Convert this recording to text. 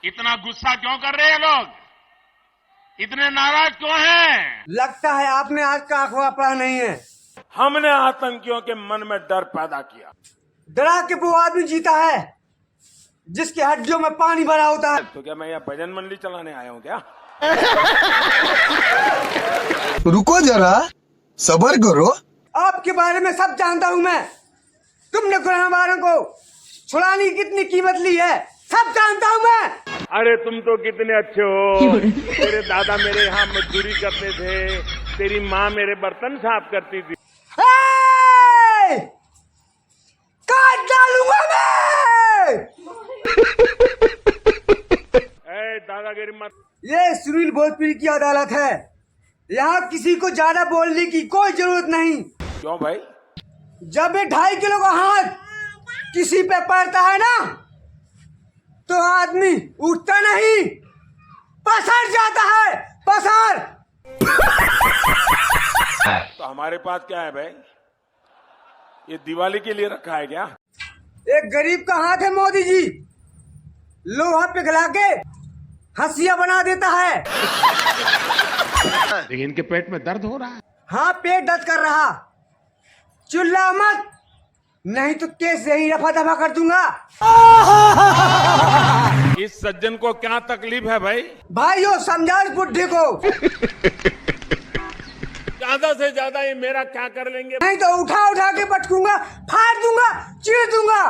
इतना गुस्सा क्यों कर रहे हैं लोग? इतने नाराज क्यों हैं? लगता है आपने आज का अखबार पढ़ा नहीं है। हमने आतंकियों के मन में डर पैदा किया। डरा के वो आदमी जीता है जिसकी हड्डियों में पानी भरा होता है। तो क्या मैं यहाँ भजन मंडली चलाने आया हूँ क्या? रुको जरा, सब्र करो। आपके बारे में सब जानता हूँ मैं। तुमने गुलाम वालों को छुड़ाने की कितनी कीमत ली है सब जानता हूँ मैं। अरे तुम तो कितने अच्छे हो। तेरे दादा मेरे यहाँ मजदूरी करते थे, तेरी माँ मेरे बर्तन साफ करती थी। काट डालूंगा मैं। दादागिरी मत। ये सुनील भोजपुरी की अदालत है। यहाँ किसी को ज्यादा बोलने की कोई जरूरत नहीं। क्यों भाई? जब ये 2.5 किलो का हाथ किसी पे पड़ता है ना तो आदमी उठता नहीं, पसर जाता है, पसर। तो हमारे पास क्या है भाई? ये दिवाली के लिए रखा है क्या? एक गरीब का हाथ है मोदी जी, लोहा पिघला के हंसिया बना देता है। लेकिन इनके पेट में दर्द हो रहा है। हाँ, पेट दर्द कर रहा। चिल्ला मत, नहीं तो केस यही रफा दफा कर दूंगा। इस सज्जन को क्या तकलीफ है भाई? भाइयों समझा इस बुड्ढे को। ज्यादा से ज्यादा ये मेरा क्या कर लेंगे? नहीं तो उठा उठा के पटकूंगा, फाड़ दूंगा, चीर दूंगा।